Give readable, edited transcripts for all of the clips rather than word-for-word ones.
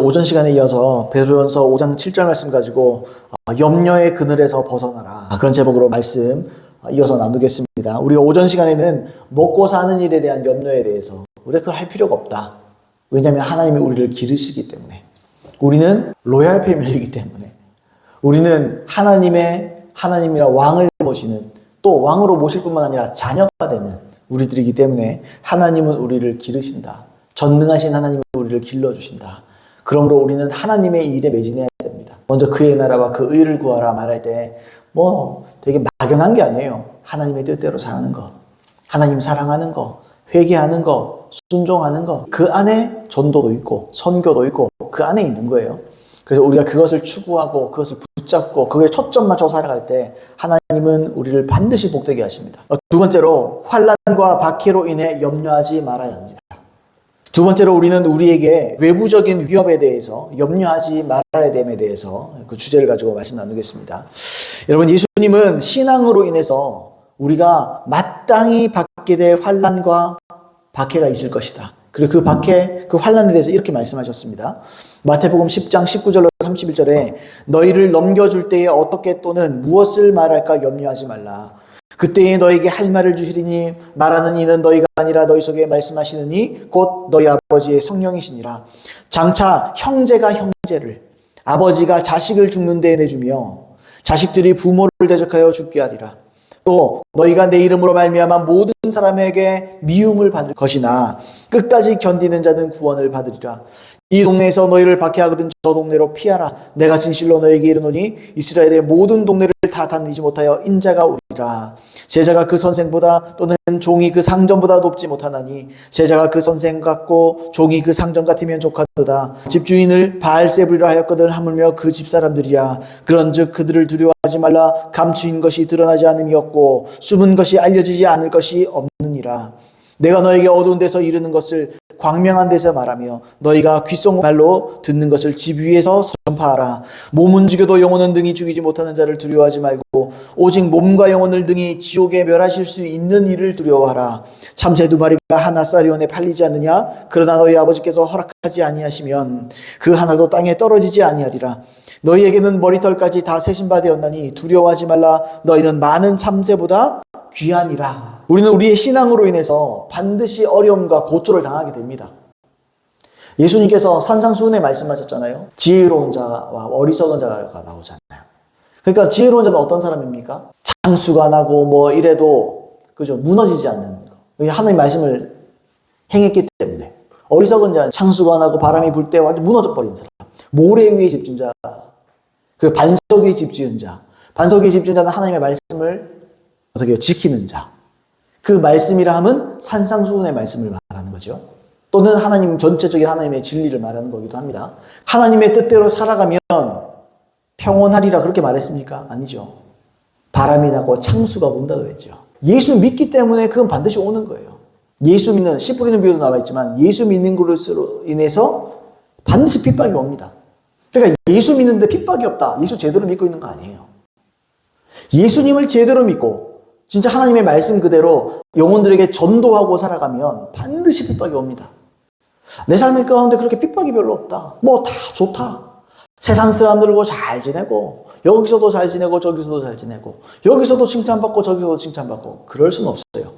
오전 시간에 이어서 베드로전서 5장 7절 말씀 가지고 염려의 그늘에서 벗어나라, 그런 제목으로 말씀 이어서 나누겠습니다. 우리가 오전 시간에는 먹고 사는 일에 대한 염려에 대해서 우리가 그걸 할 필요가 없다. 왜냐하면 하나님이 우리를 기르시기 때문에, 우리는 로얄 패밀리이기 때문에, 우리는 하나님이라 왕을 모시는, 또 왕으로 모실 뿐만 아니라 자녀가 되는 우리들이기 때문에 하나님은 우리를 기르신다. 전능하신 하나님은 우리를 길러주신다. 그러므로 우리는 하나님의 일에 매진해야 됩니다. 먼저 그의 나라와 그 의를 구하라 말할 때 되게 막연한 게 아니에요. 하나님의 뜻대로 사는 것, 하나님 사랑하는 것, 회개하는 것, 순종하는 것, 그 안에 전도도 있고 선교도 있고 그 안에 있는 거예요. 그래서 우리가 그것을 추구하고 그것을 붙잡고 그거에 초점 맞춰 살아갈 때 하나님은 우리를 반드시 복되게 하십니다. 두 번째로, 환난과 박해로 인해 염려하지 말아야 합니다. 두 번째로, 우리는 우리에게 외부적인 위협에 대해서 염려하지 말아야 됨에 대해서 그 주제를 가지고 말씀 나누겠습니다. 여러분, 예수님은 신앙으로 인해서 우리가 마땅히 받게 될 환난과 박해가 있을 것이다. 그리고 그 박해, 그 환난에 대해서 이렇게 말씀하셨습니다. 마태복음 10장 19절로 31절에 너희를 넘겨줄 때에 어떻게 또는 무엇을 말할까 염려하지 말라. 그때에 너에게 할 말을 주시리니 말하는 이는 너희가 아니라 너희 속에 말씀하시느니 곧 너희 아버지의 성령이시니라. 장차 형제가 형제를, 아버지가 자식을 죽는 데에 내주며 자식들이 부모를 대적하여 죽게 하리라. 또 너희가 내 이름으로 말미암아 모든 사람에게 미움을 받을 것이나 끝까지 견디는 자는 구원을 받으리라. 이 동네에서 너희를 박해하거든 저 동네로 피하라. 내가 진실로 너에게 이르노니 이스라엘의 모든 동네를 다 다니지 못하여 인자가 오리라. 제자가 그 선생보다 또는 종이 그 상전보다 높지 못하나니 제자가 그 선생 같고 종이 그 상전 같으면 족하도다. 집주인을 바알세불이라 하였거든 하물며 그 집사람들이야. 그런즉 그들을 두려워하지 말라. 감추인 것이 드러나지 않음이 없고 숨은 것이 알려지지 않을 것이 없느니라. 내가 너에게 어두운 데서 이르는 것을 광명한 데서 말하며 너희가 귓속말로 듣는 것을 집 위에서 선포하라. 몸은 죽여도 영혼은 등이 죽이지 못하는 자를 두려워하지 말고 오직 몸과 영혼을 등이 지옥에 멸하실 수 있는 일을 두려워하라. 참새 두 마리가 하나 쌀이온에 팔리지 않느냐? 그러나 너희 아버지께서 허락하지 아니하시면 그 하나도 땅에 떨어지지 아니하리라. 너희에게는 머리털까지 다 세신 바 되었나니 두려워하지 말라. 너희는 많은 참새보다 귀하니라. 우리는 우리의 신앙으로 인해서 반드시 어려움과 고초를 당하게 됩니다. 예수님께서 산상수훈에 말씀하셨잖아요. 지혜로운 자와 어리석은 자가 나오잖아요. 그러니까 지혜로운 자는 어떤 사람입니까? 창수가 나고 이래도 그죠, 무너지지 않는 거. 하나님 말씀을 행했기 때문에. 어리석은 자는 창수가 나고 바람이 불 때 완전 무너져 버린 사람. 모래 위에 집진 자, 그 반석 위에 집 지은 자. 반석 위에 집 지은 자는 하나님의 말씀을 어떻게 지키는 자. 그 말씀이라 함은 산상수훈의 말씀을 말하는 거죠. 또는 하나님 전체적인 하나님의 진리를 말하는 거기도 합니다. 하나님의 뜻대로 살아가면 평온하리라 그렇게 말했습니까? 아니죠. 바람이 나고 창수가 분다 그랬죠. 예수 믿기 때문에 그건 반드시 오는 거예요. 예수 믿는, 씨 뿌리는 비유도 나와 있지만 예수 믿는 것으로 인해서 반드시 핍박이 옵니다. 그러니까 예수 믿는데 핍박이 없다. 예수 제대로 믿고 있는 거 아니에요. 예수님을 제대로 믿고 진짜 하나님의 말씀 그대로 영혼들에게 전도하고 살아가면 반드시 핍박이 옵니다. 내 삶 가운데 그렇게 핍박이 별로 없다. 다 좋다. 세상 사람들과 잘 지내고 여기서도 잘 지내고 저기서도 잘 지내고 여기서도 칭찬받고 저기서도 칭찬받고 그럴 수는 없어요.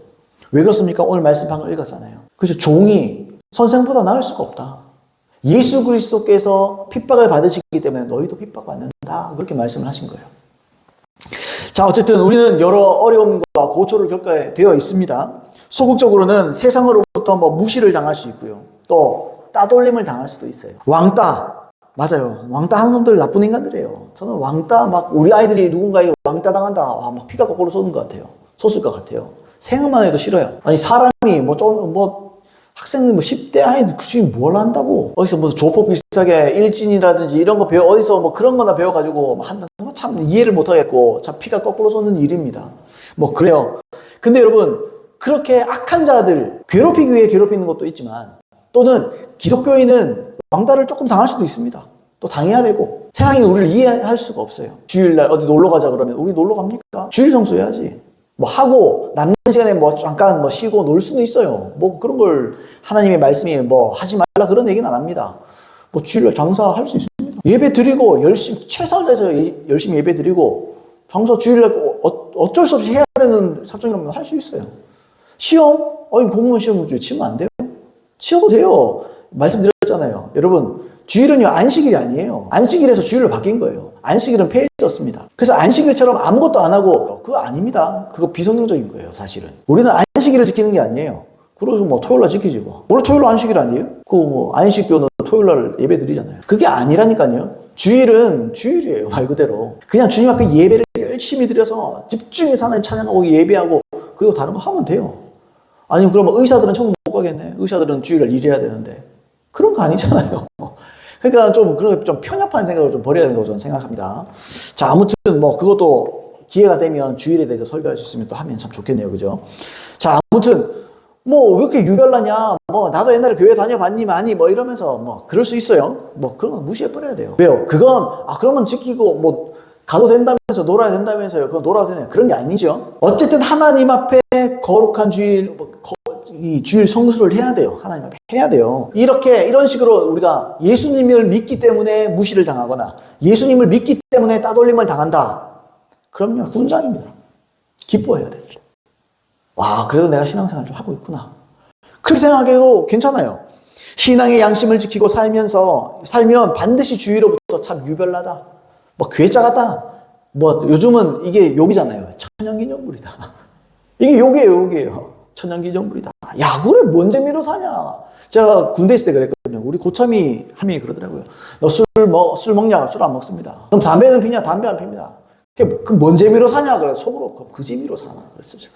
왜 그렇습니까? 오늘 말씀 방금 읽었잖아요. 그래서 종이 선생보다 나을 수가 없다. 예수 그리스도께서 핍박을 받으시기 때문에 너희도 핍박받는다. 그렇게 말씀을 하신 거예요. 자, 어쨌든 우리는 여러 어려움과 고초를 겪게 되어 있습니다. 소극적으로는 세상으로부터 무시를 당할 수 있고요. 또 따돌림을 당할 수도 있어요. 왕따, 맞아요. 왕따 하는 놈들 나쁜 인간들이에요. 저는 왕따 우리 아이들이 누군가에게 왕따 당한다. 피가 거꾸로 솟는 것 같아요. 솟을 것 같아요. 생각만 해도 싫어요. 아니 사람이 학생들 10대 아이들 지금 뭘 한다고? 어디서 무슨 조폭 비슷하게 일진이라든지 이런 거 어디서 그런 거나 배워가지고 한다. 참 이해를 못 하겠고, 참 피가 거꾸로 솟는 일입니다. 그래요. 근데 여러분, 그렇게 악한 자들, 괴롭히기 위해 괴롭히는 것도 있지만, 또는 기독교인은 왕따를 조금 당할 수도 있습니다. 또 당해야 되고, 세상이 우리를 이해할 수가 없어요. 주일날 어디 놀러 가자 그러면, 우리 놀러 갑니까? 주일 성수해야지. 하고 남는 시간에 잠깐 쉬고 놀 수는 있어요. 그런 걸 하나님의 말씀이 하지 말라 그런 얘기는 안 합니다. 뭐 주일날 장사할 수 있습니다. 예배 드리고 열심히 최선을 다해서 열심히 예배 드리고 장사 주일날 어쩔 수 없이 해야 되는 사정이라면 할 수 있어요. 시험? 공무원 시험을 치면 안 돼요. 치어도 돼요. 말씀드렸잖아요. 여러분, 주일은요, 안식일이 아니에요. 안식일에서 주일로 바뀐 거예요. 안식일은 폐해졌습니다. 그래서 안식일처럼 아무것도 안 하고, 그거 아닙니다. 그거 비성경적인 거예요, 사실은. 우리는 안식일을 지키는 게 아니에요. 그래서 뭐 토요일날 지키지 뭐. 원래 토요일날 안식일 아니에요? 그 뭐 안식교는 토요일날 예배 드리잖아요. 그게 아니라니까요. 주일은 주일이에요, 말 그대로. 그냥 주님 앞에 예배를 열심히 드려서 집중해서 하나님 찬양하고 예배하고 그리고 다른 거 하면 돼요. 아니면 그러면 의사들은 천국 못 가겠네. 의사들은 주일날 일해야 되는데. 그런 거 아니잖아요. 그러니까 좀 그런 좀 편협한 생각을 좀 버려야 된다고 저는 생각합니다. 자, 아무튼 뭐 그것도 기회가 되면 주일에 대해서 설교할 수 있으면 또 하면 참 좋겠네요. 그죠? 자, 아무튼 뭐 왜 이렇게 유별나냐? 뭐 나도 옛날에 교회 다녀봤니 많이 뭐 이러면서 뭐 그럴 수 있어요. 뭐 그런 건 무시해 버려야 돼요. 왜요? 그건 그러면 지키고 뭐 가도 된다면서 놀아야 된다면서요. 그건 놀아도 되냐? 그런 게 아니죠. 어쨌든 하나님 앞에 거룩한 주일 이 주일 성수를 해야 돼요. 하나님 앞에 해야 돼요. 이런 식으로 우리가 예수님을 믿기 때문에 무시를 당하거나 예수님을 믿기 때문에 따돌림을 당한다. 그럼요, 군장입니다. 기뻐해야 돼요. 와, 그래도 내가 신앙생활 좀 하고 있구나. 그렇게 생각해도 괜찮아요. 신앙의 양심을 지키고 살면 반드시 주위로부터 참 유별나다. 뭐 괴짜 같다. 뭐 요즘은 이게 욕이잖아요. 천연기념물이다. 이게 욕이에요. 천연기념물이다. 야, 그래 뭔 재미로 사냐. 제가 군대 있을 때 그랬거든요. 우리 고참이 한 명이 그러더라고요. 너 술 먹냐? 술 안 먹습니다. 그럼 담배는 피냐? 담배 안 핍니다. 그 뭔 재미로 사냐? 그래 속으로 그 재미로 사나 그랬어요. 제가.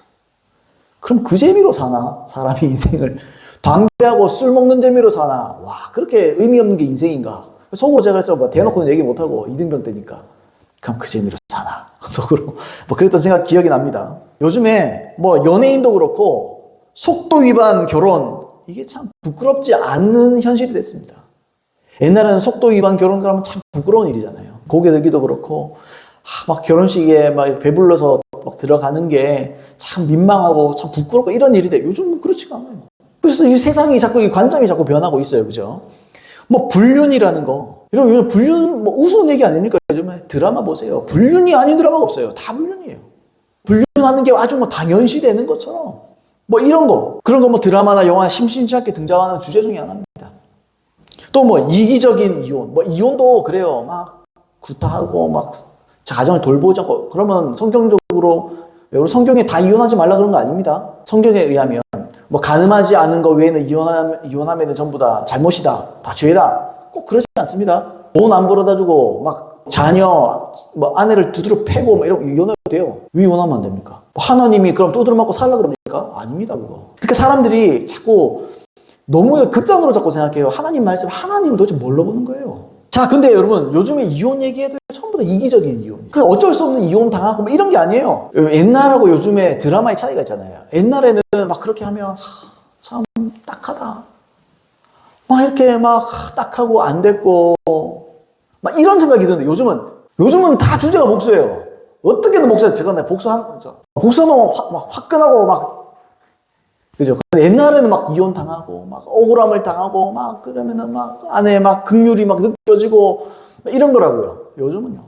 그럼 그 재미로 사나? 사람이 인생을 담배하고 술 먹는 재미로 사나? 와, 그렇게 의미 없는 게 인생인가? 속으로 제가 그래서 뭐 대놓고는 얘기 못하고 이등병 때니까 그럼 그 재미로 사나? 속으로 뭐 그랬던 생각 기억이 납니다. 요즘에 뭐 연예인도 그렇고 속도 위반 결혼 이게 참 부끄럽지 않는 현실이 됐습니다. 옛날에는 속도 위반 결혼 그러면 참 부끄러운 일이잖아요. 고개 들기도 그렇고 막 결혼식에 막 배불러서 막 들어가는 게 참 민망하고 참 부끄럽고 이런 일인데 요즘은 그렇지가 않아요. 그래서 이 세상이 자꾸 이 관점이 자꾸 변하고 있어요. 그죠? 뭐 불륜이라는 거. 여러분 요즘 불륜 뭐 우스운 얘기 아닙니까? 요즘에 드라마 보세요. 불륜이 아닌 드라마가 없어요. 다 불륜이에요. 불륜하는 게 아주 뭐 당연시 되는 것처럼 뭐 이런 거. 그런 거 뭐 드라마나 영화 심심치 않게 등장하는 주제 중에 하나입니다. 또 뭐 이기적인 이혼. 뭐 이혼도 그래요. 막 구타하고 막 가정을 돌보지 않고 그러면 성경적으로 여러분 성경에 다 이혼하지 말라 그런 거 아닙니다. 성경에 의하면 뭐 가늠하지 않은 거 외에는 이혼하면 전부 다 잘못이다. 다 죄다. 꼭 그러지 않습니다. 돈 안 벌어다 주고 막 자녀 뭐 아내를 두드러 패고 막 이러면 이혼해도 돼요. 왜 이혼하면 안 됩니까? 하나님이 그럼 두드러 맞고 살라 그럽니까? 아닙니다. 그거. 그러니까 사람들이 자꾸 너무 극단으로 자꾸 생각해요. 하나님 말씀 하나님 도대체 뭘로 보는 거예요? 자, 근데 여러분 요즘에 이혼 얘기해도 전부 다 이기적인 이혼. 그래서 어쩔 수 없는 이혼 당하고 뭐 이런 게 아니에요. 옛날하고 요즘에 드라마의 차이가 있잖아요. 옛날에는 막 그렇게 하면 참 딱하다. 막 이렇게 막 딱하고 안 됐고 막 이런 생각이 드는데 요즘은 다 주제가 복수예요. 어떻게든 복수해. 제가 복수하면 막 화끈하고 막 그죠? 근데 옛날에는 막 이혼 당하고 막 억울함을 당하고 막 그러면은 막 안에 막 긍휼이 막 느껴지고 이런 거라고요. 요즘은요.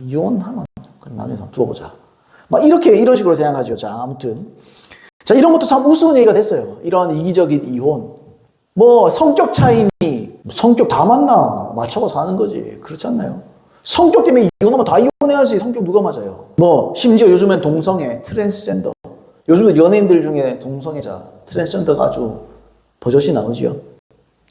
이혼하면 그럼 나중에 두고 보자. 막 이런 식으로 생각하죠. 자, 아무튼 자 이런 것도 참 우스운 얘기가 됐어요. 이런 이기적인 이혼. 뭐 성격 차이니 성격 다 맞나 맞춰서 사는 거지. 그렇지 않나요? 성격 때문에 이혼하면 다 이혼해야지. 성격 누가 맞아요? 뭐 심지어 요즘엔 동성애, 트랜스젠더. 요즘은 연예인들 중에 동성애자, 트랜스젠더가 아주 버젓이 나오죠.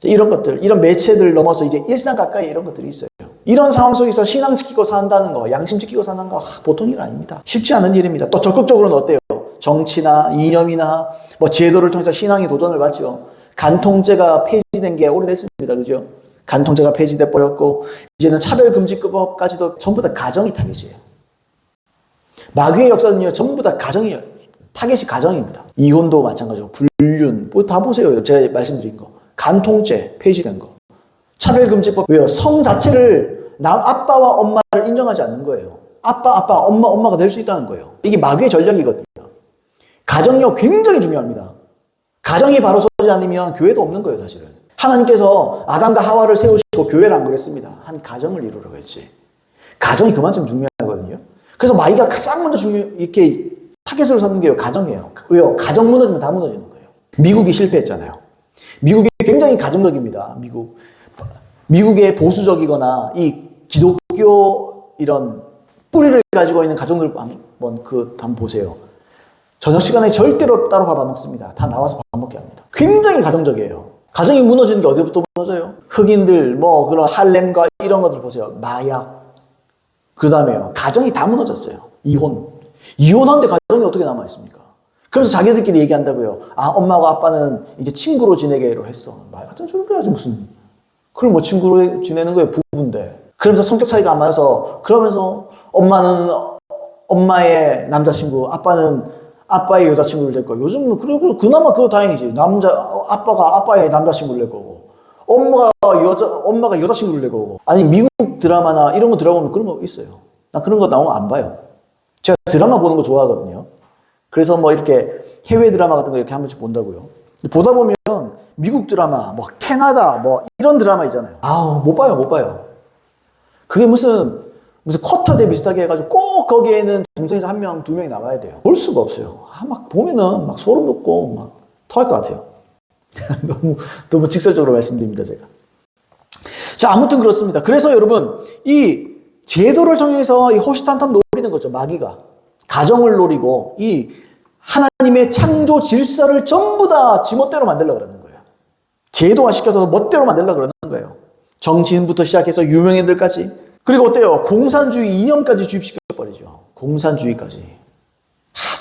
이런 것들, 이런 매체들 넘어서 이제 일상 가까이 이런 것들이 있어요. 이런 상황 속에서 신앙 지키고 산다는 거, 양심 지키고 사는 거 보통 일 아닙니다. 쉽지 않은 일입니다. 또 적극적으로는 어때요? 정치나 이념이나 뭐 제도를 통해서 신앙이 도전을 받죠. 간통죄가 폐지된 게 오래됐습니다. 그죠? 간통죄가 폐지돼 버렸고 이제는 차별금지법까지도 전부 다 가정이 타겟이에요. 마귀의 역사는요 전부 다 타겟이 가정입니다. 이혼도 마찬가지고 불륜 뭐 다 보세요. 제가 말씀드린 거. 간통죄 폐지된 거. 차별금지법 왜요? 성 자체를 아빠와 엄마를 인정하지 않는 거예요. 아빠, 엄마가 될 수 있다는 거예요. 이게 마귀의 전략이거든요. 가정력 굉장히 중요합니다. 가정이 바로 서지 않으면 교회도 없는 거예요, 사실은. 하나님께서 아담과 하와를 세우시고 교회를 안 그랬습니다. 한 가정을 이루려고 했지. 가정이 그만큼 중요하거든요. 그래서 마귀가 가장 먼저 이렇게 타겟으로 삼는 게 가정이에요. 왜요? 가정 무너지면 다 무너지는 거예요. 미국이 실패했잖아요. 미국이 굉장히 가정적입니다. 미국의 보수적이거나 이 기독교 이런 뿌리를 가지고 있는 가정들 한번 보세요. 저녁 시간에 절대로 따로 밥 안 먹습니다. 다 나와서 밥 먹게 합니다. 굉장히 가정적이에요. 가정이 무너지는 게 어디부터 무너져요? 흑인들, 그런 할렘과 이런 것들 보세요. 마약. 그 다음에요. 가정이 다 무너졌어요. 이혼하는데 가정이 어떻게 남아있습니까? 그래서 자기들끼리 얘기한다고요. 엄마와 아빠는 이제 친구로 지내기로 했어. 말 같은 소리를 해야지, 무슨. 그럼 뭐 친구로 지내는 거예요, 부부인데. 그러면서 성격 차이가 안 맞아서, 그러면서 엄마는 엄마의 남자친구, 아빠는 아빠의 여자친구를 낼 거예요. 요즘은, 그나마 그거 다행이지. 아빠가 아빠의 남자친구를 낼 거고, 엄마가 여자친구를 낼 거고. 아니, 미국 드라마나 이런 거 들어보면 그런 거 있어요. 난 그런 거 나오면 안 봐요. 제가 드라마 보는 거 좋아하거든요. 그래서 이렇게 해외 드라마 같은 거 이렇게 한 번씩 본다고요. 보다 보면 미국 드라마, 캐나다, 이런 드라마 있잖아요. 못 봐요. 그게 무슨 쿼터제 비슷하게 해가지고 꼭 거기에는 동생에서 한 명, 두 명이 나와야 돼요. 볼 수가 없어요. 막 보면은 소름 돋고 토할 것 같아요. 너무 직설적으로 말씀드립니다, 제가. 자, 아무튼 그렇습니다. 그래서 여러분, 이 제도를 통해서 이 호시탐탐 노리는 거죠, 마귀가. 가정을 노리고, 이 하나님의 창조 질서를 전부 다 지멋대로 만들려고 그러는 거예요. 제도화 시켜서 멋대로 만들려고 그러는 거예요. 정치인부터 시작해서 유명인들까지. 그리고 어때요? 공산주의 이념까지 주입시켜버리죠. 공산주의까지.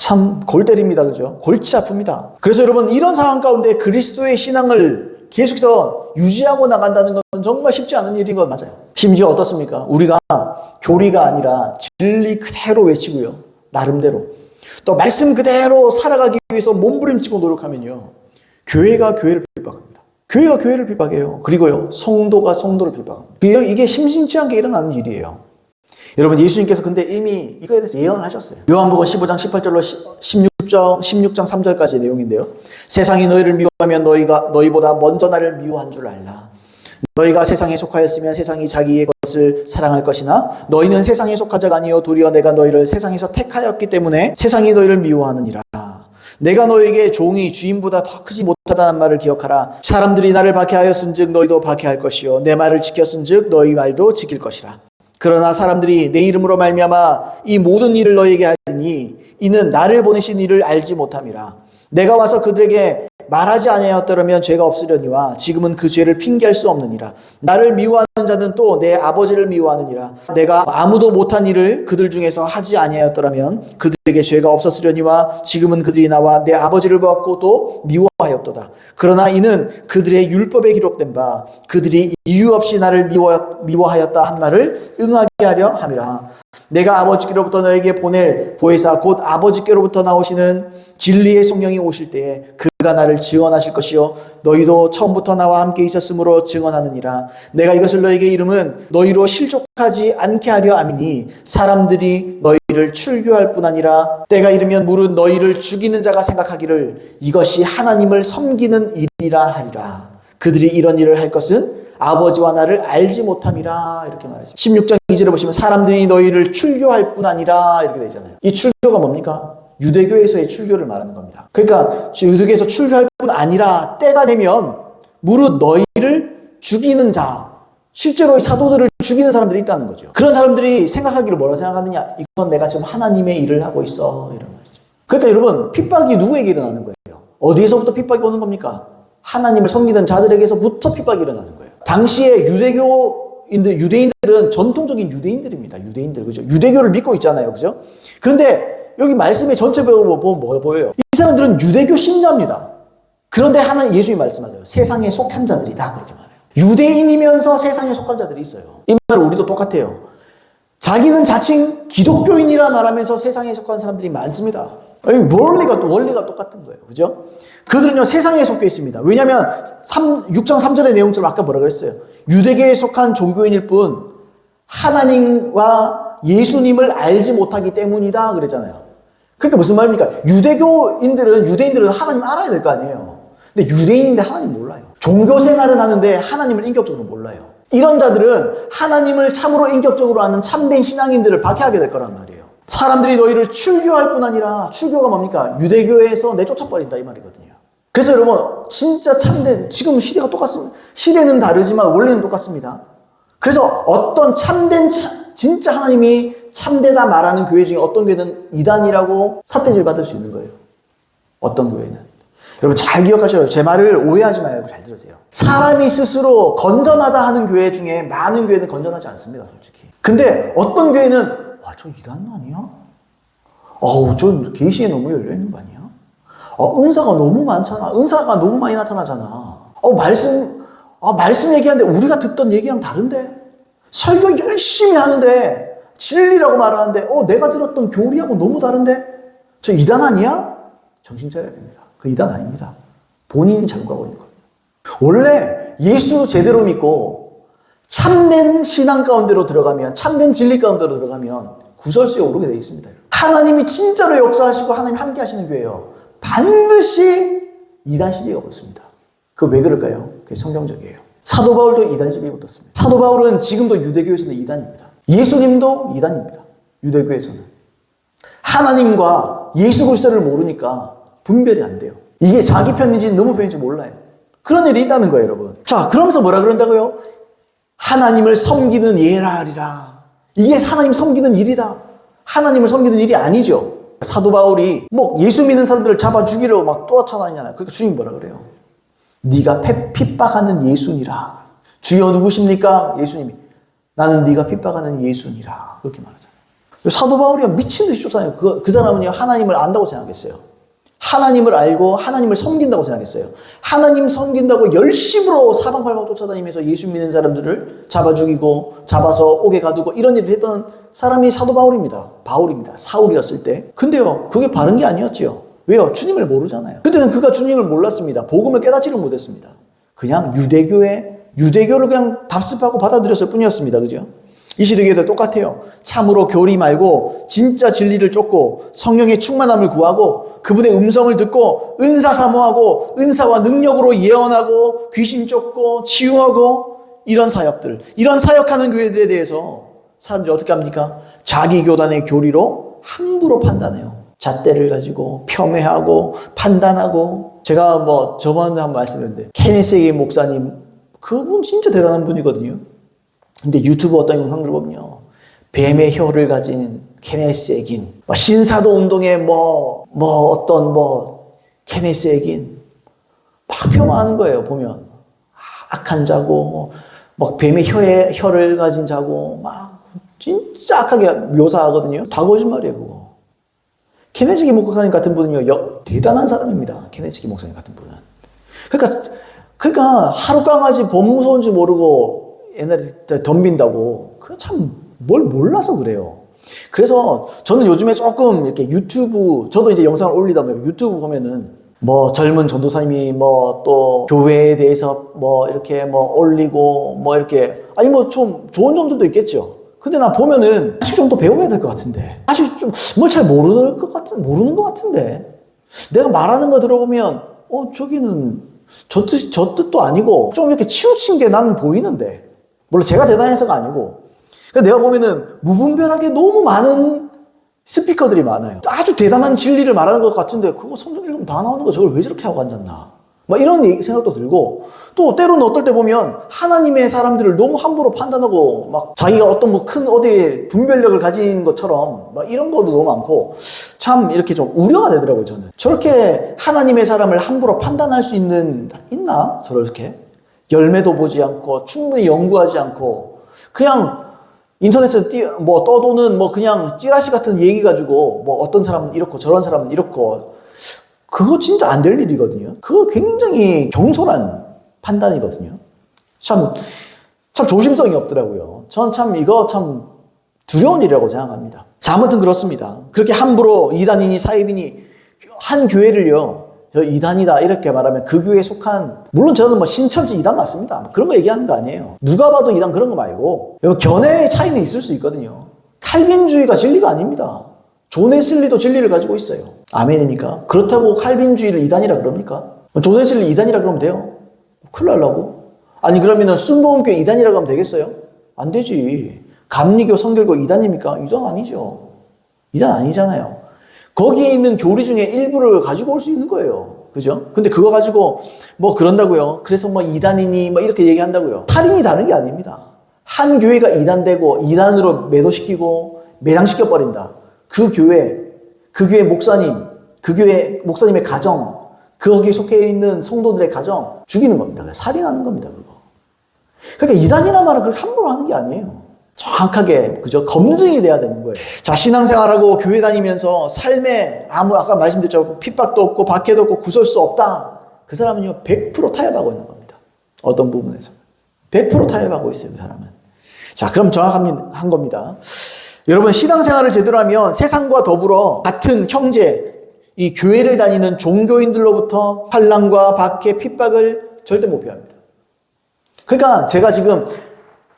참 골 때립니다. 그죠? 골치 아픕니다. 그래서 여러분, 이런 상황 가운데 그리스도의 신앙을 계속해서 유지하고 나간다는 건 정말 쉽지 않은 일인 건 맞아요. 심지어 어떻습니까? 우리가 교리가 아니라 진리 그대로 외치고요. 나름대로. 또 말씀 그대로 살아가기 위해서 몸부림치고 노력하면요. 교회가 교회를 핍박합니다. 교회가 교회를 핍박해요. 그리고요. 성도가 성도를 핍박합니다. 이게 심심치 않게 일어나는 일이에요. 여러분, 예수님께서 근데 이미 이거에 대해서 예언을 하셨어요. 요한복음 15장 18절로 16장 3절까지의 내용인데요. 세상이 너희를 미워하면 너희보다 먼저 나를 미워한 줄 알라. 너희가 세상에 속하였으면 세상이 자기의 것을 사랑할 것이나 너희는 세상에 속한 자가 아니요 도리어 내가 너희를 세상에서 택하였기 때문에 세상이 너희를 미워하느니라. 내가 너에게 종이 주인보다 더 크지 못하다는 말을 기억하라. 사람들이 나를 박해하였은즉 너희도 박해할 것이요 내 말을 지켰은즉 너희 말도 지킬 것이라. 그러나 사람들이 내 이름으로 말미암아 이 모든 일을 너희에게 하리니 이는 나를 보내신 이를 알지 못함이라. 내가 와서 그들에게 말하지 아니하였더라면 죄가 없으려니와 지금은 그 죄를 핑계할 수 없느니라. 나를 미워하는 자는 또 내 아버지를 미워하느니라. 내가 아무도 못한 일을 그들 중에서 하지 아니하였더라면 그들에게 죄가 없었으려니와 지금은 그들이 나와 내 아버지를 보았고 또 미워하였도다. 그러나 이는 그들의 율법에 기록된 바 그들이 이유 없이 나를 미워하였다 한 말을 응하게 하려 함이라. 내가 아버지께로부터 너에게 보낼 보혜사 곧 아버지께로부터 나오시는 진리의 성령이 오실 때에 그가 나를 증언하실 것이요 너희도 처음부터 나와 함께 있었으므로 증언하느니라. 내가 이것을 너에게 이름은 너희로 실족하지 않게 하려 함이니 사람들이 너희를 출교할 뿐 아니라 때가 이르면 무릇 너희를 죽이는 자가 생각하기를 이것이 하나님을 섬기는 일이라 하리라. 그들이 이런 일을 할 것은 아버지와 나를 알지 못함이라. 이렇게 말했습니다. 16장 2절에 보시면 사람들이 너희를 출교할 뿐 아니라 이렇게 되어 있잖아요. 이 출교가 뭡니까? 유대교에서의 출교를 말하는 겁니다. 그러니까 유대교에서 출교할 뿐 아니라 때가 되면 무릇 너희를 죽이는 자, 실제로 이 사도들을 죽이는 사람들이 있다는 거죠. 그런 사람들이 생각하기를 뭐라고 생각하느냐? 이건 내가 지금 하나님의 일을 하고 있어. 이런 말이죠. 그러니까 여러분, 핍박이 누구에게 일어나는 거예요? 어디에서부터 핍박이 오는 겁니까? 하나님을 섬기던 자들에게서부터 핍박이 일어나는 거예요. 당시에 유대인들은 전통적인 유대인들입니다. 유대인들, 그죠? 유대교를 믿고 있잖아요. 그죠? 그런데 여기 말씀의 전체적으로 보면 뭐 보여요? 이 사람들은 유대교 신자입니다. 그런데 예수님이 말씀하세요. 세상에 속한 자들이다. 그렇게 말해요. 유대인이면서 세상에 속한 자들이 있어요. 이 말은 우리도 똑같아요. 자기는 자칭 기독교인이라 말하면서 세상에 속한 사람들이 많습니다. 원리가 똑같은 거예요. 그죠? 그들은요, 세상에 속해 있습니다. 왜냐하면 6장 3절의 내용처럼 아까 뭐라 그랬어요? 유대교에 속한 종교인일 뿐 하나님과 예수님을 알지 못하기 때문이다. 그랬잖아요. 그러니까 무슨 말입니까? 유대인들은 하나님 알아야 될 거 아니에요. 근데 유대인인데 하나님 몰라요. 종교 생활은 하는데 하나님을 인격적으로 몰라요. 이런 자들은 하나님을 참으로 인격적으로 아는 참된 신앙인들을 박해하게 될 거란 말이에요. 사람들이 너희를 출교할 뿐 아니라, 출교가 뭡니까? 유대교에서 내쫓아버린다 이 말이거든요. 그래서 여러분, 진짜 참된, 지금 시대가 똑같습니다. 시대는 다르지만 원리는 똑같습니다. 그래서 어떤 참된, 진짜 하나님이 참되다 말하는 교회 중에 어떤 교회는 이단이라고 삿대질 받을 수 있는 거예요. 어떤 교회는. 여러분 잘 기억하셔요. 제 말을 오해하지 말고 잘 들으세요. 사람이 스스로 건전하다 하는 교회 중에 많은 교회는 건전하지 않습니다, 솔직히. 근데 어떤 교회는 와, 저 이단 아니야? 저 계시에 너무 열려있는 거 아니야? 은사가 너무 많잖아. 은사가 너무 많이 나타나잖아. 말씀 얘기하는데 우리가 듣던 얘기랑 다른데? 설교 열심히 하는데 진리라고 말하는데 내가 들었던 교리하고 너무 다른데? 저 이단 아니야? 정신 차려야 됩니다. 그 이단 아닙니다. 본인이 잘못 가고 있는 겁니다. 원래 예수 제대로 믿고 참된 신앙 가운데로 들어가면, 참된 진리 가운데로 들어가면 구설수에 오르게 되어 있습니다. 하나님이 진짜로 역사하시고 하나님 함께 하시는 교회예요. 반드시 이단 시비가 붙습니다. 그 왜 그럴까요? 그게 성경적이에요. 사도 바울도 이단 시비가 붙었습니다. 사도 바울은 지금도 유대교에서는 이단입니다. 예수님도 이단입니다. 유대교에서는. 하나님과 예수 그리스도를 모르니까 분별이 안 돼요. 이게 자기 편인지 너무 편인지 몰라요. 그런 일이 있다는 거예요, 여러분. 자, 그러면서 뭐라 그런다고요? 하나님을 섬기는 예라 하리라. 이게 하나님 섬기는 일이다. 하나님을 섬기는 일이 아니죠. 사도 바울이 예수 믿는 사람들을 잡아 죽이려고 막 쫓아다니잖아요. 그러니까 주님 뭐라 그래요? 네가 핍박하는 예수니라. 주여 누구십니까? 예수님이. 나는 네가 핍박하는 예수니라. 그렇게 말하잖아요. 사도 바울이 미친 듯이 쫓아다녀요. 그 사람은요, 하나님을 안다고 생각했어요. 하나님을 알고 하나님을 섬긴다고 생각했어요. 하나님 섬긴다고 열심으로 사방팔방 쫓아다니면서 예수 믿는 사람들을 잡아 죽이고 잡아서 옥에 가두고 이런 일을 했던 사람이 사도 바울입니다. 사울이었을 때. 근데요, 그게 바른 게 아니었지요. 왜요? 주님을 모르잖아요. 그때는 그가 주님을 몰랐습니다. 복음을 깨닫지를 못했습니다. 그냥 유대교를 그냥 답습하고 받아들였을 뿐이었습니다. 그죠? 이 시대에도 똑같아요. 참으로 교리 말고 진짜 진리를 쫓고 성령의 충만함을 구하고 그분의 음성을 듣고 은사 사모하고 은사와 능력으로 예언하고 귀신 쫓고 치유하고 이런 사역들, 이런 사역하는 교회들에 대해서 사람들이 어떻게 합니까? 자기 교단의 교리로 함부로 판단해요. 잣대를 가지고 폄훼하고 판단하고. 제가 저번에 한번 말씀드렸는데 케네스 목사님, 그분 진짜 대단한 분이거든요. 근데 유튜브 어떤 영상들 보면요, 뱀의 혀를 가진 케네스 에긴, 신사도 운동의 케네스 에긴 막 폄하하는 거예요. 보면 악한 자고 뱀의 혀를 가진 자고 막 진짜 악하게 묘사하거든요. 다 거짓말이에요, 그거. 케네스기 목사님 같은 분은요, 대단한 사람입니다. 케네스기 목사님 같은 분은. 그러니까 하루 강아지 범무서운지 모르고 옛날에 덤빈다고. 그 참 뭘 몰라서 그래요. 그래서 저는 요즘에 조금 이렇게 유튜브, 저도 이제 영상을 올리다 보면 유튜브 보면은 젊은 전도사님이 또 교회에 대해서 이렇게 올리고 이렇게, 아니 좀 좋은 점들도 있겠죠. 근데 나 보면은 아직 좀 더 배워야 될 것 같은데, 아직 좀 뭘 잘 모르는 것 같은데, 내가 말하는 거 들어보면 저기는 저 뜻도 아니고 좀 이렇게 치우친 게 나는 보이는데, 물론 제가 대단해서가 아니고, 내가 보면은 무분별하게 너무 많은 스피커들이 많아요. 아주 대단한 진리를 말하는 것 같은데 그거 성경 읽으면 다 나오는 거 저걸 왜 저렇게 하고 앉았나, 이런 생각도 들고, 또 때로는 어떨 때 보면 하나님의 사람들을 너무 함부로 판단하고 자기가 어떤 큰 어디에 분별력을 가진 것처럼 이런 것도 너무 많고, 참 이렇게 좀 우려가 되더라고요. 저는 저렇게 하나님의 사람을 함부로 판단할 수 있나? 저렇게 열매도 보지 않고 충분히 연구하지 않고 그냥 인터넷에서 떠도는 그냥 찌라시 같은 얘기 가지고 어떤 사람은 이렇고 저런 사람은 이렇고, 그거 진짜 안 될 일이거든요. 그거 굉장히 경솔한 판단이거든요. 참 조심성이 없더라고요. 전 이거 두려운 일이라고 생각합니다. 자, 아무튼 그렇습니다. 그렇게 함부로 이단이니 사입이니 한 교회를요, 저 이단이다 이렇게 말하면 그 교회에 속한, 물론 저는 신천지 이단 맞습니다. 그런 거 얘기하는 거 아니에요. 누가 봐도 이단 그런 거 말고, 견해의 차이는 있을 수 있거든요. 칼빈주의가 진리가 아닙니다. 존 웨슬리도 진리를 가지고 있어요. 아멘입니까? 그렇다고 칼빈주의를 이단이라 그럽니까? 존 웨슬리 이단이라 그러면 돼요? 큰일 날라고? 아니 그러면은 순복음교회 이단이라고 하면 되겠어요? 안 되지. 감리교, 성결교 이단입니까? 이단 아니죠. 이단 아니잖아요. 거기에 있는 교리 중에 일부를 가지고 올 수 있는 거예요. 그죠? 근데 그거 가지고 뭐 그런다고요. 그래서 뭐 이단이니 뭐 이렇게 얘기한다고요. 살인이 다른 게 아닙니다. 한 교회가 이단되고 이단으로 매도시키고 매장시켜 버린다. 그 교회 목사님, 그 교회 목사님의 가정, 거기에 속해 있는 성도들의 가정 죽이는 겁니다. 살인하는 겁니다. 그거. 그러니까 이단이라는 말은 그렇게 함부로 하는 게 아니에요. 정확하게 그죠? 검증이 돼야 되는 거예요. 자, 신앙생활하고 교회 다니면서 삶에 아까 말씀드렸죠. 핍박도 없고 박해도 없고 구설 수 없다. 그 사람은요 100% 타협하고 있는 겁니다. 어떤 부분에서 100% 타협하고 있어요. 그 사람은. 자, 그럼 정확한 겁니다. 여러분 신앙생활을 제대로 하면 세상과 더불어 같은 형제, 이 교회를 다니는 종교인들로부터 환난과 박해, 핍박을 절대 못 피합니다. 그러니까 제가 지금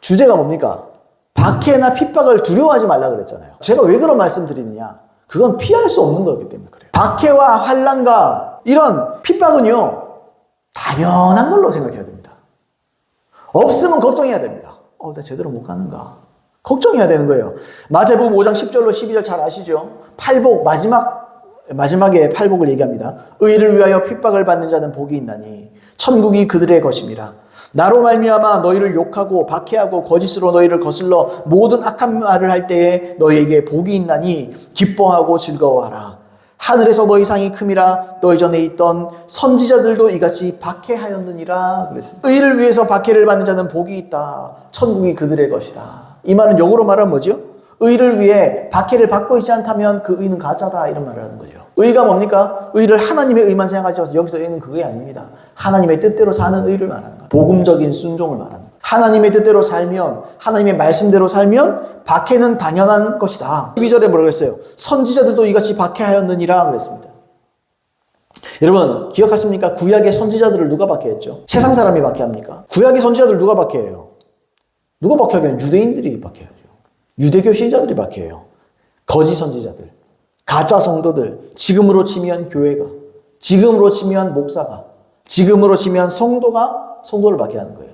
주제가 뭡니까? 박해나 핍박을 두려워하지 말라 그랬잖아요. 제가 왜 그런 말씀 드리느냐? 그건 피할 수 없는 거기 때문에 그래요. 박해와 환난과 이런 핍박은요 당연한 걸로 생각해야 됩니다. 없으면 걱정해야 됩니다. 나 제대로 못 가는가? 걱정해야 되는 거예요. 마태복음 5장 10절로 12절 잘 아시죠? 팔복 마지막에 팔복을 얘기합니다. 의를 위하여 핍박을 받는 자는 복이 있나니 천국이 그들의 것임이라. 나로 말미암아 너희를 욕하고 박해하고 거짓으로 너희를 거슬러 모든 악한 말을 할 때에 너희에게 복이 있나니 기뻐하고 즐거워하라. 하늘에서 너희 상이 큼이라. 너희 전에 있던 선지자들도 이같이 박해하였느니라 그랬습니다. 의를 위해서 박해를 받는 자는 복이 있다. 천국이 그들의 것이다. 이 말은 역으로 말하면 뭐죠? 의를 위해 박해를 받고 있지 않다면 그 의는 가짜다 이런 말을 하는 거죠. 의가 뭡니까? 의를 하나님의 의만 생각하지 마세요. 여기서 의는 그게 아닙니다. 하나님의 뜻대로 사는 의를 말하는 거예요. 복음적인 순종을 말하는 거예요. 하나님의 뜻대로 살면, 하나님의 말씀대로 살면 박해는 당연한 것이다. 12절에 뭐라고 했어요? 선지자들도 이같이 박해하였느니라 그랬습니다. 여러분 기억하십니까? 구약의 선지자들을 누가 박해했죠? 세상 사람이 박해합니까? 구약의 선지자들 누가 박해해요? 누가 박해하겠냐? 유대인들이 박해하죠. 유대교 신자들이 박해해요. 거짓 선지자들, 가짜 성도들, 지금으로 치면 교회가, 지금으로 치면 목사가, 지금으로 치면 성도가 성도를 박해하는 거예요.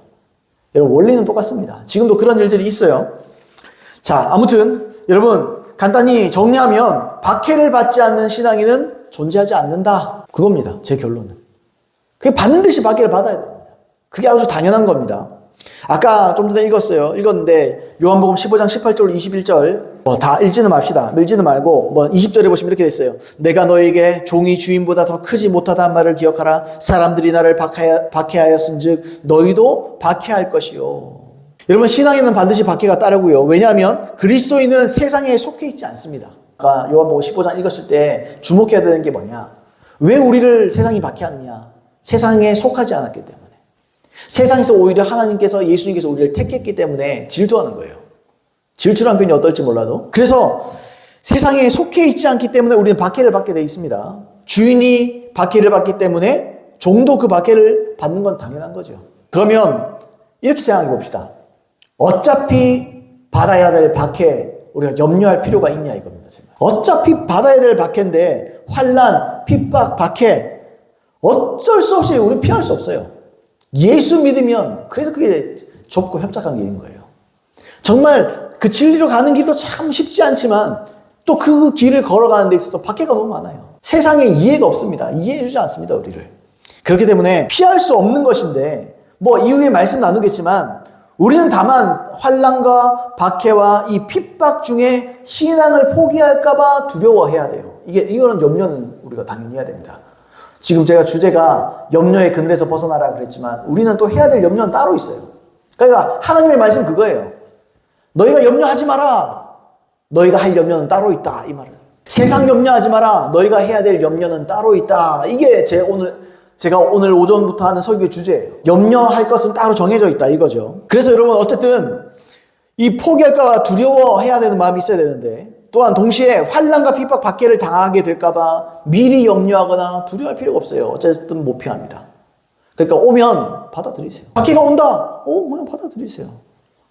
여러분 원리는 똑같습니다. 지금도 그런 일들이 있어요. 자, 아무튼 여러분 간단히 정리하면 박해를 받지 않는 신앙인은 존재하지 않는다. 그겁니다. 제 결론은. 그게 반드시 박해를 받아야 됩니다. 그게 아주 당연한 겁니다. 아까 좀 전에 읽었는데 요한복음 15장 18절 21절 다 읽지는 맙시다. 밀지는 말고 20절에 보시면 이렇게 됐어요. 내가 너에게 종이 주인보다 더 크지 못하다는 말을 기억하라. 사람들이 나를 박해하였은즉 너희도 박해할 것이요. 여러분 신앙에는 반드시 박해가 따르고요. 왜냐하면 그리스도인은 세상에 속해 있지 않습니다. 아까 요한복음 15장 읽었을 때 주목해야 되는 게 뭐냐? 왜 우리를 세상이 박해하느냐? 세상에 속하지 않았기 때문에. 세상에서 오히려 하나님께서 예수님께서 우리를 택했기 때문에 질투하는 거예요. 질투란 표현이 어떨지 몰라도. 그래서 세상에 속해 있지 않기 때문에 우리는 박해를 받게 되어 있습니다. 주인이 박해를 받기 때문에 종도 그 박해를 받는 건 당연한 거죠. 그러면 이렇게 생각해 봅시다. 어차피 받아야 될 박해 우리가 염려할 필요가 있냐 이겁니다. 어차피 받아야 될 박해인데 환난, 핍박, 박해 어쩔 수 없이 우리는 피할 수 없어요. 예수 믿으면 그래서 그게 좁고 협착한 길인 거예요. 정말 그 진리로 가는 길도 참 쉽지 않지만 또 그 길을 걸어가는 데 있어서 박해가 너무 많아요. 세상에 이해가 없습니다. 이해해주지 않습니다. 우리를. 그렇기 때문에 피할 수 없는 것인데 이후에 말씀 나누겠지만 우리는 다만 환난과 박해와 이 핍박 중에 신앙을 포기할까 봐 두려워해야 돼요. 이거는 염려는 우리가 당연히 해야 됩니다. 지금 제가 주제가 염려의 그늘에서 벗어나라 그랬지만 우리는 또 해야 될 염려는 따로 있어요. 그러니까 하나님의 말씀 그거예요. 너희가 염려하지 마라. 너희가 할 염려는 따로 있다. 이 말을. 세상 염려하지 마라. 너희가 해야 될 염려는 따로 있다. 이게 제가 오늘 오전부터 하는 설교의 주제예요. 염려할 것은 따로 정해져 있다 이거죠. 그래서 여러분 어쨌든 이 포기할까 봐 두려워해야 되는 마음이 있어야 되는데 또한 동시에 환난과 핍박 박해를 당하게 될까 봐 미리 염려하거나 두려워할 필요가 없어요. 어쨌든 못 피합니다. 그러니까 오면 받아들이세요. 박해가 온다. 그냥 받아들이세요.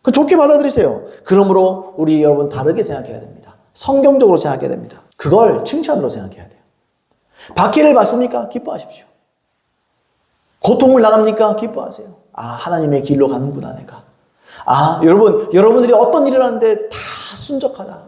그 좋게 받아들이세요. 그러므로 우리 여러분 다르게 생각해야 됩니다. 성경적으로 생각해야 됩니다. 그걸 칭찬으로 생각해야 돼요. 박해를 받습니까? 기뻐하십시오. 고통을 당합니까? 기뻐하세요. 아, 하나님의 길로 가는구나, 내가. 아, 여러분들이 어떤 일을 하는데 다 순적하다.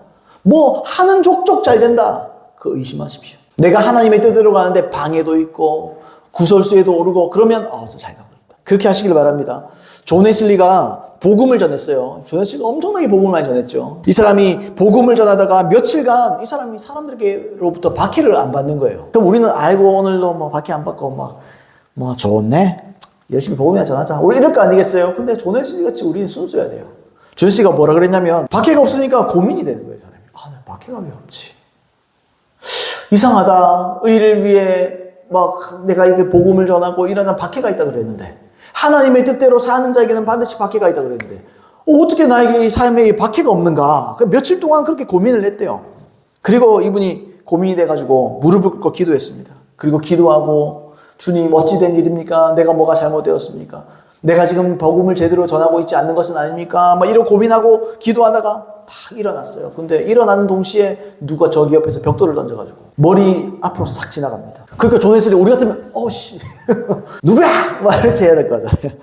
뭐, 하는 족족 잘 된다. 그거 의심하십시오. 내가 하나님의 뜻대로 가는데 방해도 있고, 구설수에도 오르고, 그러면, 잘 가고 있다. 그렇게 하시길 바랍니다. 존 웨슬리가 복음을 전했어요. 존 웨슬리가 엄청나게 복음을 많이 전했죠. 이 사람이 복음을 전하다가 며칠간 이 사람이 사람들에게로부터 박해를 안 받는 거예요. 그럼 우리는 오늘도 뭐 박해 안 받고 좋네. 열심히 복음이나 전하자. 우리 이럴 거 아니겠어요? 근데 존 웨슬리 같이 우리는 순수해야 돼요. 존 웨슬리가 뭐라 그랬냐면 박해가 없으니까 고민이 되는 거예요, 사람이. 박해가 왜 없지? 이상하다. 의를 위해 내가 이렇게 복음을 전하고 이러나 박해가 있다고 그랬는데, 하나님의 뜻대로 사는 자에게는 반드시 박해가 있다고 그랬는데, 어떻게 나에게 이 삶에 박해가 없는가? 며칠 동안 그렇게 고민을 했대요. 그리고 이분이 고민이 돼가지고 무릎을 꿇고 기도했습니다. 그리고 기도하고, 주님, 어찌 된 일입니까? 내가 뭐가 잘못되었습니까? 내가 지금 복음을 제대로 전하고 있지 않는 것은 아닙니까? 이런 고민하고 기도하다가 딱 일어났어요. 근데 일어나는 동시에 누가 저기 옆에서 벽돌을 던져가지고 머리 앞으로 싹 지나갑니다. 그러니까 존 웨슬리, 우리 같으면 누구야? 이렇게 해야 될 거 같잖아요.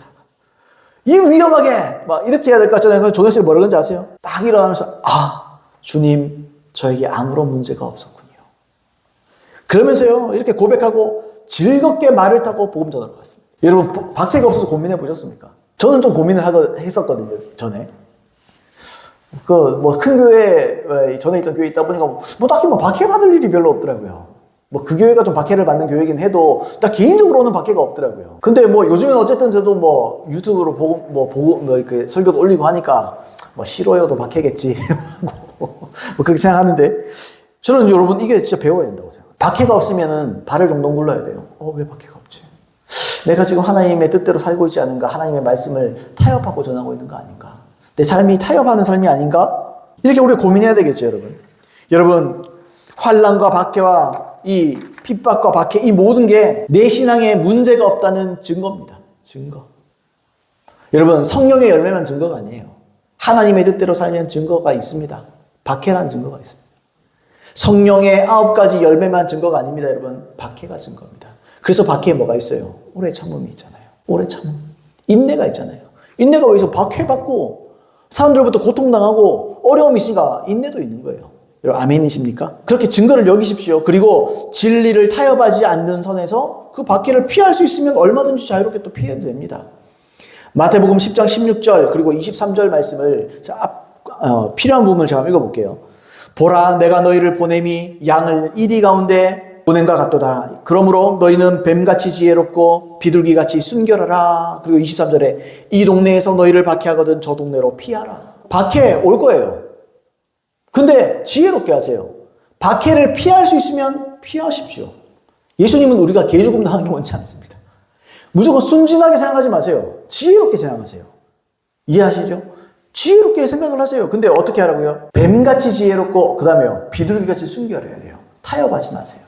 이 위험하게 이렇게 해야 될 것 같잖아요. 그래서 존 웨슬리 뭐라 그런지 아세요? 딱 일어나면서 주님, 저에게 아무런 문제가 없었군요. 그러면서요, 이렇게 고백하고 즐겁게 말을 타고 복음 전하러 갔습니다. 여러분, 박해가 없어서 고민해 보셨습니까? 저는 좀 고민을 했었거든요, 전에. 큰 교회, 전에 있던 교회에 있다 보니까, 딱히 박해 받을 일이 별로 없더라고요. 그 교회가 좀 박해를 받는 교회이긴 해도, 나 개인적으로는 박해가 없더라고요. 근데 요즘엔 어쨌든 저도 유튜브로 이렇게 설교도 올리고 하니까, 싫어요도 박해겠지. 그렇게 생각하는데, 저는 여러분, 이게 진짜 배워야 된다고 생각해요. 박해가 없으면은 발을 동동 굴러야 돼요. 왜 박해가 없지? 내가 지금 하나님의 뜻대로 살고 있지 않은가? 하나님의 말씀을 타협하고 전하고 있는 거 아닌가? 내 삶이 타협하는 삶이 아닌가? 이렇게 우리가 고민해야 되겠죠, 여러분. 여러분, 환난과 박해와 이 핍박과 박해, 이 모든 게 내 신앙에 문제가 없다는 증거입니다. 증거. 여러분, 성령의 열매만 증거가 아니에요. 하나님의 뜻대로 살면 증거가 있습니다. 박해라는 증거가 있습니다. 성령의 9가지 열매만 증거가 아닙니다, 여러분. 박해가 증거입니다. 그래서 박해에 뭐가 있어요? 오래 참음이 있잖아요. 오래 참음. 인내가 있잖아요. 인내가 왜 있어? 박해받고 사람들로부터 고통당하고 어려움이 있으니까 인내도 있는 거예요. 여러분, 아멘이십니까? 그렇게 증거를 여기십시오. 그리고 진리를 타협하지 않는 선에서 그 박해를 피할 수 있으면 얼마든지 자유롭게 또 피해도 됩니다. 마태복음 10장 16절 그리고 23절 말씀을 필요한 부분을 제가 읽어볼게요. 보라, 내가 너희를 보냄이 양을 이리 가운데 보냄과 같도다. 그러므로 너희는 뱀같이 지혜롭고 비둘기같이 순결하라. 그리고 23절에 이 동네에서 너희를 박해하거든 저 동네로 피하라. 박해 올 거예요. 근데 지혜롭게 하세요. 박해를 피할 수 있으면 피하십시오. 예수님은 우리가 개죽음 당하기 원치 않습니다. 무조건 순진하게 생각하지 마세요. 지혜롭게 생각하세요. 이해하시죠? 지혜롭게 생각을 하세요. 근데 어떻게 하라고요? 뱀같이 지혜롭고 그 다음에요, 비둘기같이 순결해야 돼요. 타협하지 마세요.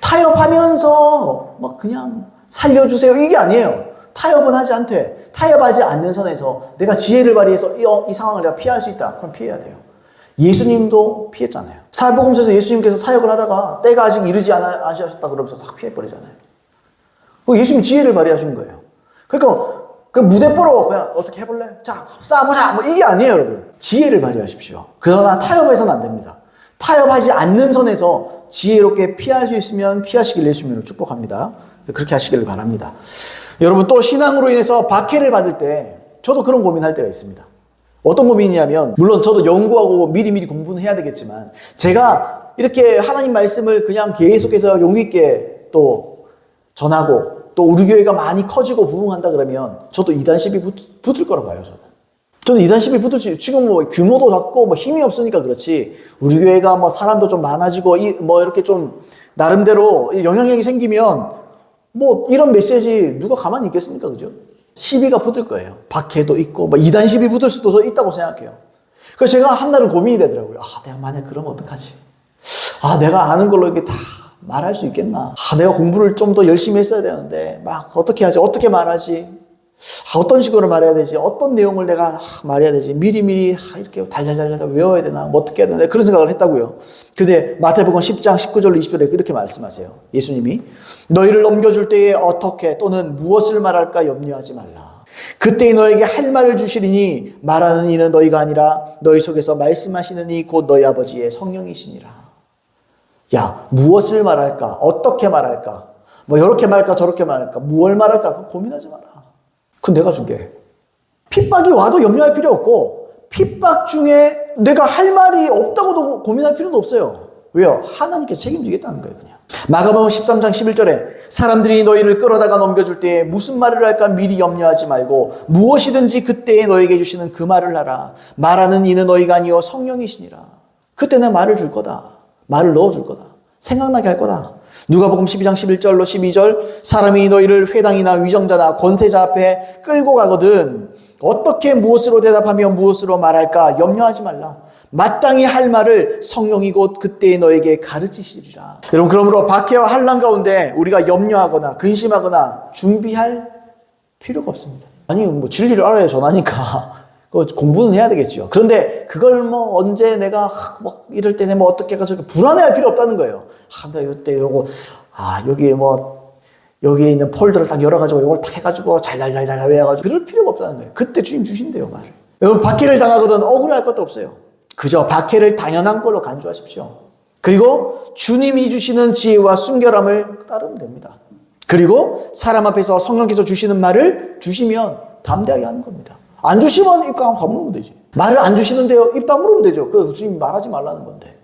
타협하면서 그냥 살려주세요, 이게 아니에요. 타협은 하지 않되, 타협하지 않는 선에서 내가 지혜를 발휘해서 이 상황을 내가 피할 수 있다, 그럼 피해야 돼요. 예수님도 피했잖아요. 사복음서에서 예수님께서 사역을 하다가 때가 아직 이르지 않으셨다 그러면서 싹 피해버리잖아요. 예수님 지혜를 발휘하신 거예요. 그러니까 그 무대뽀로 그냥 어떻게 해볼래? 자, 싸보자! 이게 아니에요, 여러분. 지혜를 발휘하십시오. 그러나 타협해서는 안 됩니다. 타협하지 않는 선에서 지혜롭게 피할 수 있으면 피하시길 예수님으로 축복합니다. 그렇게 하시길 바랍니다. 여러분, 또 신앙으로 인해서 박해를 받을 때 저도 그런 고민할 때가 있습니다. 어떤 고민이냐면, 물론 저도 연구하고 미리미리 공부는 해야 되겠지만, 제가 이렇게 하나님 말씀을 그냥 계속해서 용기 있게 또 전하고 또 우리 교회가 많이 커지고 부흥한다 그러면 저도 이단 시비 붙을 거라고 봐요. 저는 이단 시비 붙을 수, 지금 규모도 작고 힘이 없으니까 그렇지, 우리 교회가 사람도 좀 많아지고 이렇게 좀 나름대로 영향력이 생기면 이런 메시지 누가 가만히 있겠습니까? 그죠? 시비가 붙을 거예요. 박해도 있고 이단 시비 붙을 수도 있다고 생각해요. 그래서 제가 한날은 고민이 되더라고요. 내가 만약 그러면 어떡하지? 내가 아는 걸로 이렇게 다 말할 수 있겠나? 내가 공부를 좀 더 열심히 했어야 되는데 어떻게 하지? 어떻게 말하지? 어떤 식으로 말해야 되지? 어떤 내용을 내가 말해야 되지? 미리미리 이렇게 달달달달 외워야 되나? 뭐 어떻게 해야 되나? 그런 생각을 했다고요. 근데 마태복음 10장 19절 20절에 그렇게 말씀하세요. 예수님이 너희를 넘겨줄 때에 어떻게 또는 무엇을 말할까 염려하지 말라. 그때 너에게 할 말을 주시리니 말하는 이는 너희가 아니라 너희 속에서 말씀하시는 이 곧 너희 아버지의 성령이시니라. 야, 무엇을 말할까? 어떻게 말할까? 뭐 이렇게 말할까? 저렇게 말할까? 무엇을 말할까? 고민하지 마라. 그건 내가 줄게. 핍박이 와도 염려할 필요 없고 핍박 중에 내가 할 말이 없다고도 고민할 필요는 없어요. 왜요? 하나님께서 책임지겠다는 거예요. 그냥. 마가복음 13장 11절에 사람들이 너희를 끌어다가 넘겨줄 때에 무슨 말을 할까 미리 염려하지 말고 무엇이든지 그때에 너에게 주시는 그 말을 하라. 말하는 이는 너희가 아니요 성령이시니라. 그때 내가 말을 줄 거다. 말을 넣어줄 거다. 생각나게 할 거다. 누가복음 12장 11절로 12절 사람이 너희를 회당이나 위정자나 권세자 앞에 끌고 가거든 어떻게 무엇으로 대답하며 무엇으로 말할까 염려하지 말라. 마땅히 할 말을 성령이 곧 그때에 너에게 가르치시리라. 여러분 그러므로 박해와 환난 가운데 우리가 염려하거나 근심하거나 준비할 필요가 없습니다. 아니 뭐 진리를 알아야 전하니까 공부는 해야 되겠죠. 그런데 그걸 뭐 언제 내가 뭐 이럴 때 뭐 어떻게 해가지고 불안해할 필요 없다는 거예요. 나 이때 이러고 여기 뭐 여기에 있는 폴더를 딱 열어가지고 이걸 딱 해가지고 잘잘잘잘 외워가지고 그럴 필요가 없다는 거예요. 그때 주님 주신대요 말을. 여러분 박해를 당하거든 억울할 것도 없어요. 그저 박해를 당연한 걸로 간주하십시오. 그리고 주님이 주시는 지혜와 순결함을 따르면 됩니다. 그리고 사람 앞에서 성령께서 주시는 말을 주시면 담대하게 하는 겁니다. 안 주시면 입 다물면 되지. 말을 안 주시는데요. 입 다물면 되죠. 그 주님이 말하지 말라는 건데.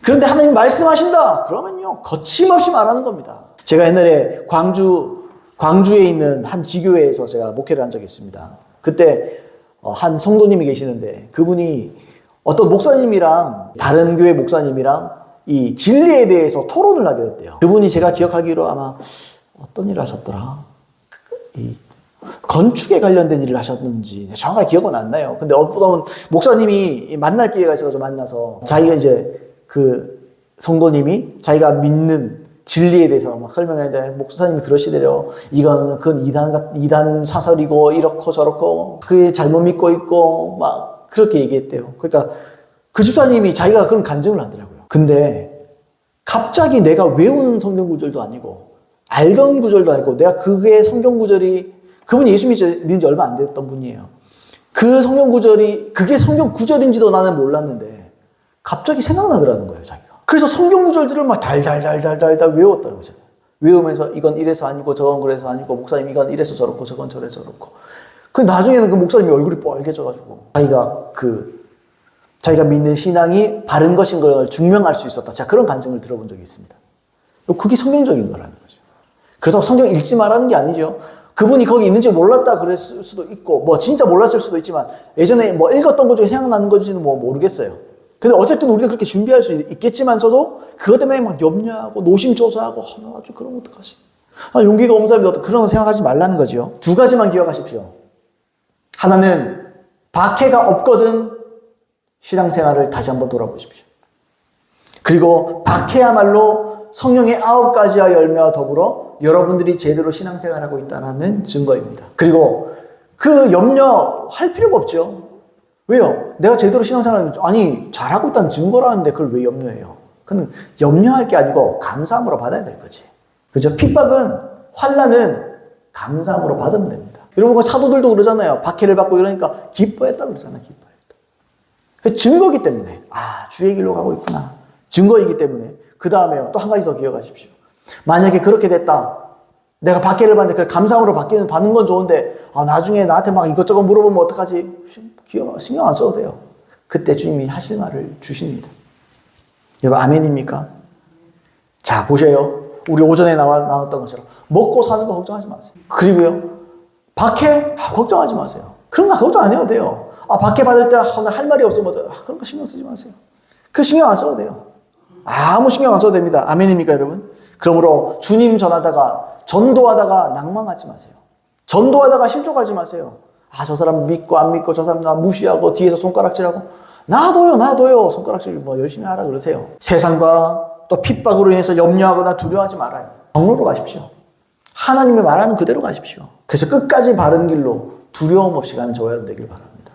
그런데 하나님 말씀하신다. 그러면요. 거침없이 말하는 겁니다. 제가 옛날에 광주에 있는 한 지교회에서 제가 목회를 한 적이 있습니다. 그때 한 성도님이 계시는데 그분이 어떤 목사님이랑 다른 교회 목사님이랑 이 진리에 대해서 토론을 하게 됐대요. 그분이 제가 기억하기로 아마 어떤 일을 하셨더라. 이 건축에 관련된 일을 하셨는지 정확하게 기억은 안 나요. 근데 어떤 목사님이 만날 기회가 있어서 만나서 자기가 이제 그 성도님이 자기가 믿는 진리에 대해서 막 설명했는데 목사님이 그러시대요. 그건 이단 사설이고 이렇고 저렇고 그게 잘못 믿고 있고 막 그렇게 얘기했대요. 그러니까 그 집사님이 자기가 그런 간증을 하더라고요. 근데 갑자기 내가 외우는 성경 구절도 아니고 알던 구절도 아니고 내가 그게 성경 구절이 그분이 예수 믿은 지 얼마 안 됐던 분이에요. 그 성경 구절이 그게 성경 구절인지도 나는 몰랐는데 갑자기 생각나더라는 거예요, 자기가. 그래서 성경 구절들을 막 달달달달달달 외웠다는 거죠. 외우면서 이건 이래서 아니고 저건 그래서 아니고 목사님 이건 이래서 저렇고 저건 저래서 저렇고. 그 나중에는 그 목사님이 얼굴이 빨개져가지고 자기가 믿는 신앙이 바른 것인 걸 증명할 수 있었다. 제가 그런 간증을 들어본 적이 있습니다. 그게 성경적인 거라는 거죠. 그래서 성경 읽지 말라는 게 아니죠. 그분이 거기 있는지 몰랐다 그랬을 수도 있고, 뭐 진짜 몰랐을 수도 있지만, 예전에 뭐 읽었던 것 중에 생각나는 건지는 뭐 모르겠어요. 근데 어쨌든 우리가 그렇게 준비할 수 있겠지만서도, 그것 때문에 막 염려하고, 노심초사하고, 나 아주 그럼 어떡하지? 용기가 없는 사람이 그런 거 생각하지 말라는 거죠. 두 가지만 기억하십시오. 하나는, 박해가 없거든, 신앙생활을 다시 한번 돌아보십시오. 그리고 박해야말로 성령의 9가지와 열매와 더불어 여러분들이 제대로 신앙생활하고 있다는 증거입니다. 그리고 그 염려할 필요가 없죠. 왜요? 내가 제대로 신앙생활하면 잘하고 있다는 증거라는데 그걸 왜 염려해요? 그건 염려할 게 아니고 감사함으로 받아야 될 거지. 그죠? 핍박은 환난은 감사함으로 받으면 됩니다. 여러분 사도들도 그러잖아요. 박해를 받고 이러니까 기뻐했다 그러잖아요. 기뻐했다. 그 증거이기 때문에 주의 길로 가고 있구나. 증거이기 때문에 그 다음에 또 한 가지 더 기억하십시오. 만약에 그렇게 됐다. 내가 박해를 받는데 그걸 감사함으로 받는 건 좋은데 나중에 나한테 막 이것저것 물어보면 어떡하지? 신경 안 써도 돼요. 그때 주님이 하실 말을 주십니다. 여러분 아멘입니까? 자 보세요. 우리 오전에 나눴던 것처럼 먹고 사는 거 걱정하지 마세요. 그리고요. 박해? 걱정하지 마세요. 그런 거 걱정 안 해도 돼요. 박해 받을 때 할 말이 없으면 그런 거 신경 쓰지 마세요. 그 신경 안 써도 돼요. 아무 신경 안 써도 됩니다. 아멘입니까 여러분? 그러므로 주님 전도하다가 낭망하지 마세요. 전도하다가 실족하지 마세요. 저 사람 믿고 안 믿고 저 사람 나 무시하고 뒤에서 손가락질하고 놔둬요. 손가락질 뭐 열심히 하라 그러세요. 세상과 또 핍박으로 인해서 염려하거나 두려워하지 말아요. 정로로 가십시오. 하나님의 말하는 그대로 가십시오. 그래서 끝까지 바른 길로 두려움 없이 가는 저와 여러분 되길 바랍니다.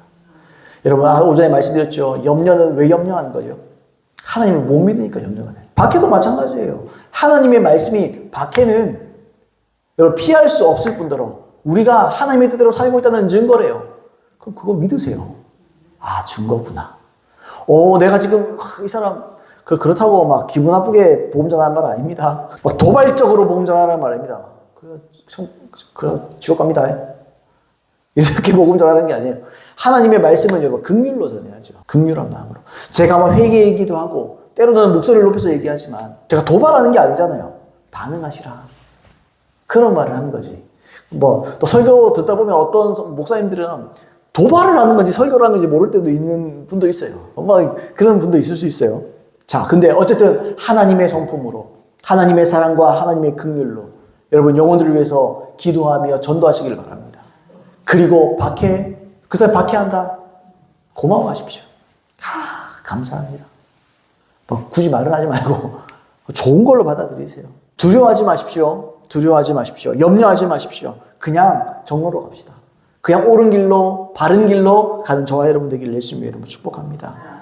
여러분, 오전에 말씀드렸죠. 염려는 왜 염려하는 거죠? 하나님을 못 믿으니까 염려가 돼요. 박해도 마찬가지예요. 하나님의 말씀이 박해는 여러분 피할 수 없을 뿐더러 우리가 하나님의 뜻대로 살고 있다는 증거래요. 그럼 그거 믿으세요. 아, 증거구나. 내가 지금 이 사람 그렇다고 막 기분 나쁘게 복음 전하는 말 아닙니다. 막 도발적으로 복음 전하는 말 아닙니다. 그래 지옥 갑니다. 이렇게 복음 전하는 게 아니에요. 하나님의 말씀은 여러분 긍휼로 전해야죠. 긍휼한 마음으로. 제가 막 회개하기도 하고 때로는 목소리를 높여서 얘기하지만 제가 도발하는 게 아니잖아요. 반응하시라. 그런 말을 하는 거지. 또 설교 듣다 보면 어떤 목사님들은 도발을 하는 건지 설교를 하는 건지 모를 때도 있는 분도 있어요. 그런 분도 있을 수 있어요. 자, 근데 어쨌든 하나님의 성품으로, 하나님의 사랑과 하나님의 긍휼로 여러분 영혼들을 위해서 기도하며 전도하시길 바랍니다. 그리고 그 사람 박해한다. 고마워하십시오. 감사합니다. 굳이 말은 하지 말고 좋은 걸로 받아들이세요. 두려워하지 마십시오. 두려워하지 마십시오. 염려하지 마십시오. 그냥 정로로 갑시다. 그냥 옳은 길로, 바른 길로 가는 저와 여러분 되기를 예수님의 이름으로 축복합니다.